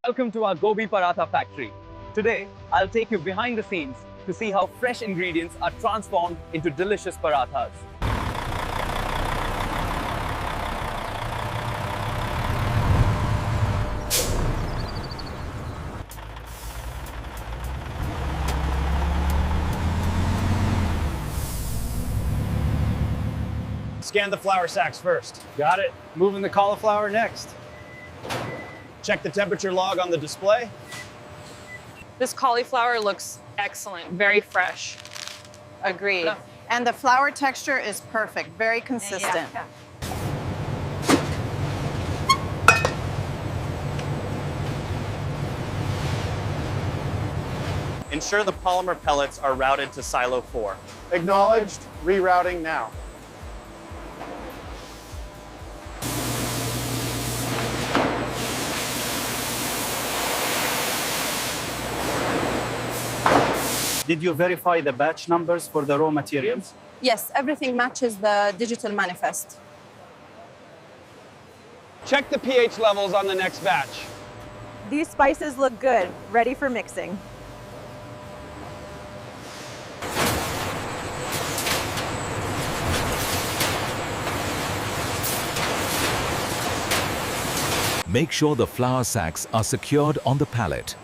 Welcome to our Gobi Paratha factory. Today, I'll take you behind the scenes to see how fresh ingredients are transformed into delicious parathas. Scan the flour sacks first. Got it. Moving the cauliflower next. Check the temperature log on the display. This cauliflower looks excellent, very fresh. Agreed. And the flour texture is perfect, very consistent. Yeah. Ensure the polymer pellets are routed to silo 4. Acknowledged. Rerouting now. Did you verify the batch numbers for the raw materials? Yes, everything matches the digital manifest. Check the pH levels on the next batch. These spices look good, ready for mixing. Make sure the flour sacks are secured on the pallet.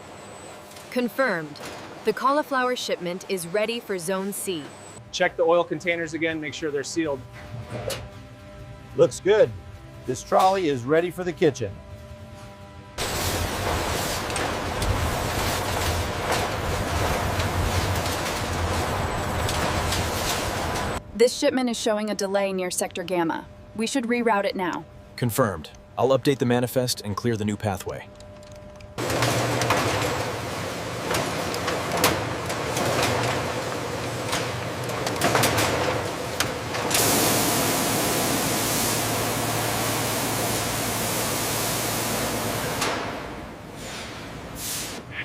Confirmed. The cauliflower shipment is ready for Zone C. Check the oil containers again, make sure they're sealed. Looks good. This trolley is ready for the kitchen. This shipment is showing a delay near Sector Gamma. We should reroute it now. Confirmed. I'll update the manifest and clear the new pathway.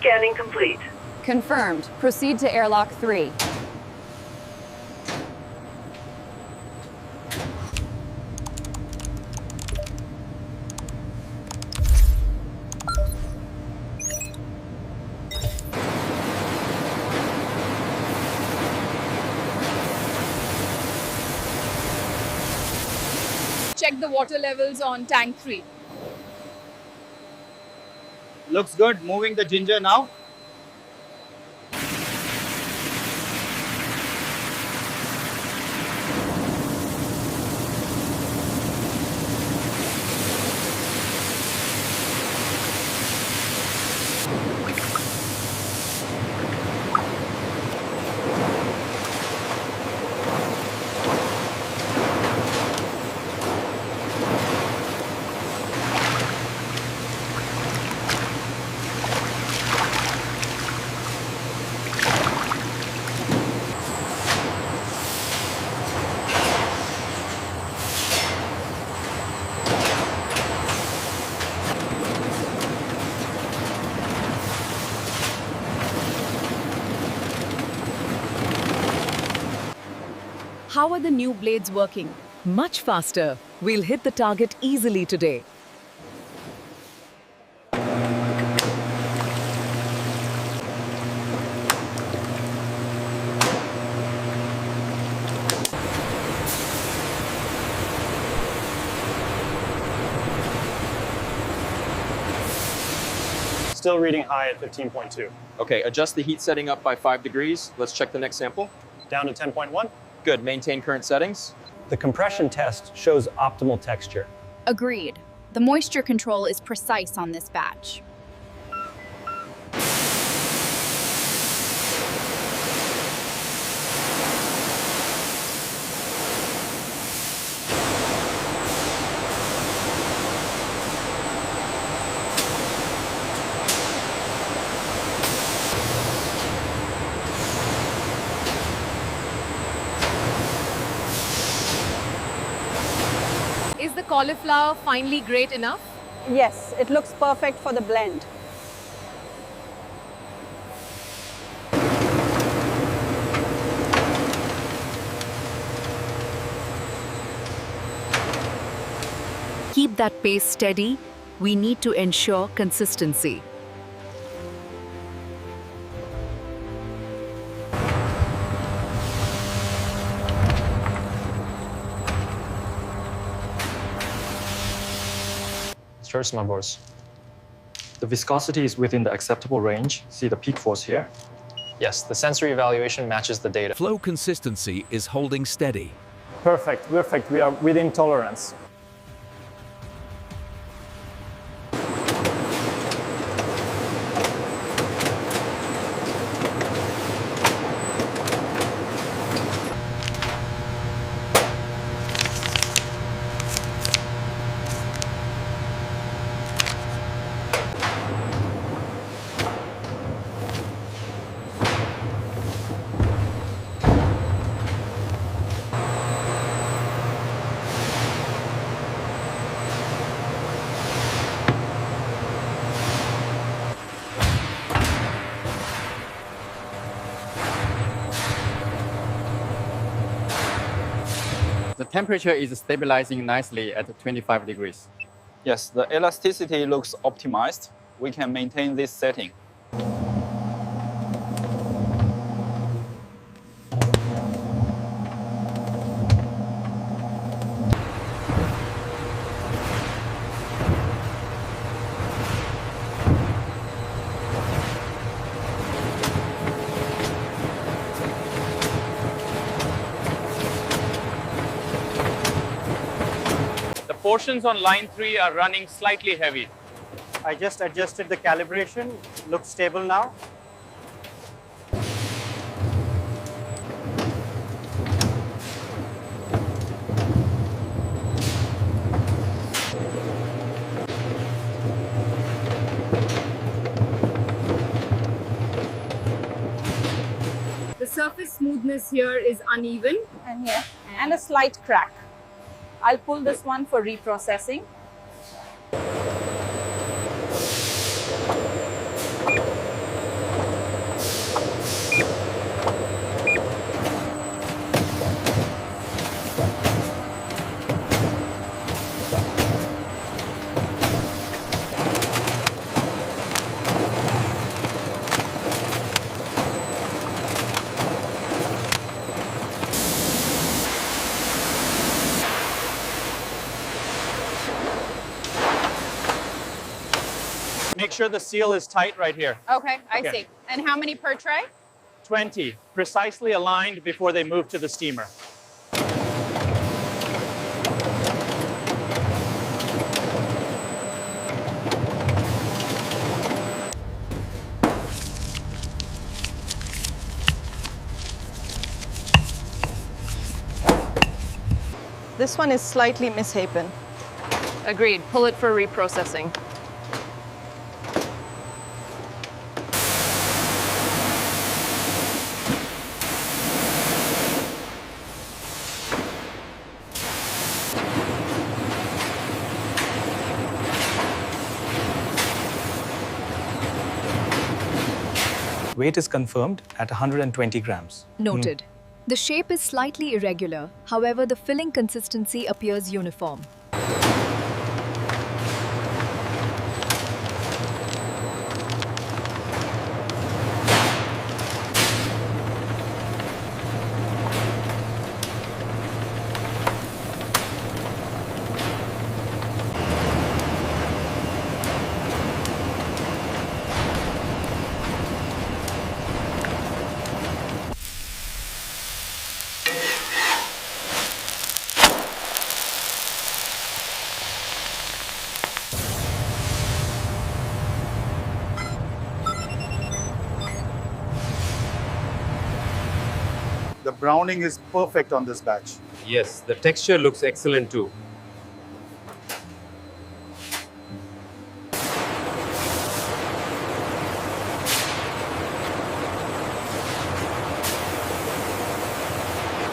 Scanning complete. Confirmed. Proceed to airlock 3. Check the water levels on tank 3. Looks good. Moving the ginger now. How are the new blades working? Much faster. We'll hit the target easily today. Still reading high at 15.2. Okay, adjust the heat setting up by 5 degrees. Let's check the next sample. Down to 10.1. Good, maintain current settings. The compression test shows optimal texture. Agreed. The moisture control is precise on this batch. Is the cauliflower finally great enough? Yes, it looks perfect for the blend. Keep that pace steady. We need to ensure consistency. Cheers, my boys. The viscosity is within the acceptable range. See the peak force here? Yes, the sensory evaluation matches the data. Flow consistency is holding steady. Perfect, perfect. We are within tolerance. The temperature is stabilizing nicely at 25 degrees. Yes, the elasticity looks optimized. We can maintain this setting. Portions on line 3 are running slightly heavy. I just adjusted the calibration. Looks stable now. The surface smoothness here is uneven. And here, and a slight crack. I'll pull this one for reprocessing. Make sure the seal is tight right here. Okay, I see. And how many per tray? 20, precisely aligned before they move to the steamer. This one is slightly misshapen. Agreed. Pull it for reprocessing. Weight is confirmed at 120 grams. Noted. The shape is slightly irregular, however, the filling consistency appears uniform. The browning is perfect on this batch. Yes, the texture looks excellent too.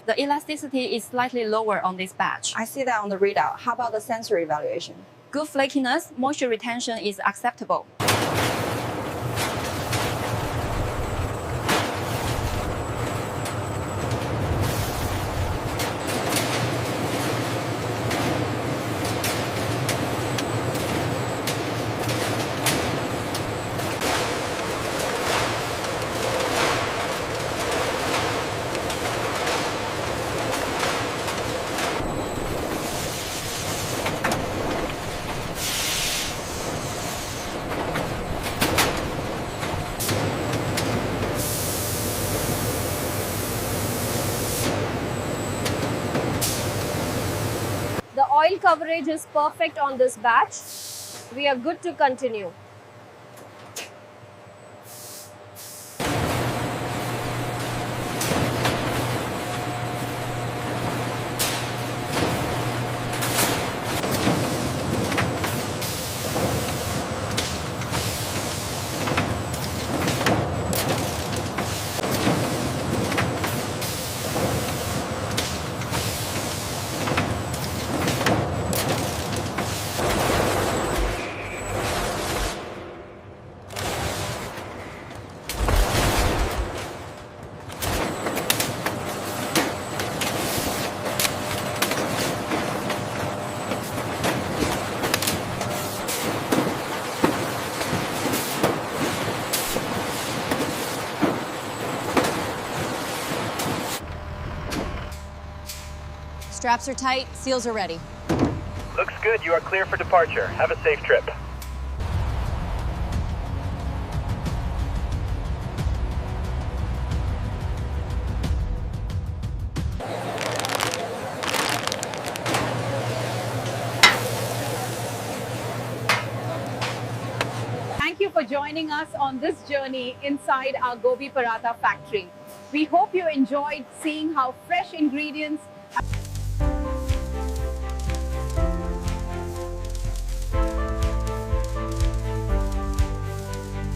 The elasticity is slightly lower on this batch. I see that on the readout. How about the sensory evaluation? Good flakiness, moisture retention is acceptable. oil coverage is perfect on this batch. We are good to continue. Straps are tight, seals are ready. Looks good. You are clear for departure. Have a safe trip. Thank you for joining us on this journey inside our Gobi Paratha factory. We hope you enjoyed seeing how fresh ingredients